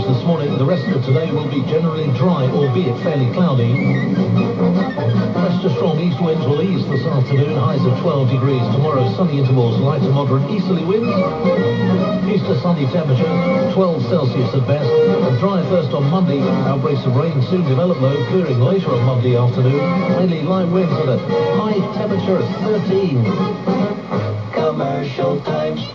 clouds this morning. The rest of today will be generally dry, albeit fairly cloudy. West to strong east winds will ease this afternoon, highs of 12 degrees. Tomorrow, sunny intervals, light to moderate easterly winds. East to sunny temperature, 12 Celsius at best. And dry first on Monday. Outbreaks of rain soon develop though, clearing later on Monday afternoon. Mainly light winds at a high temperature of 13. Commercial Times.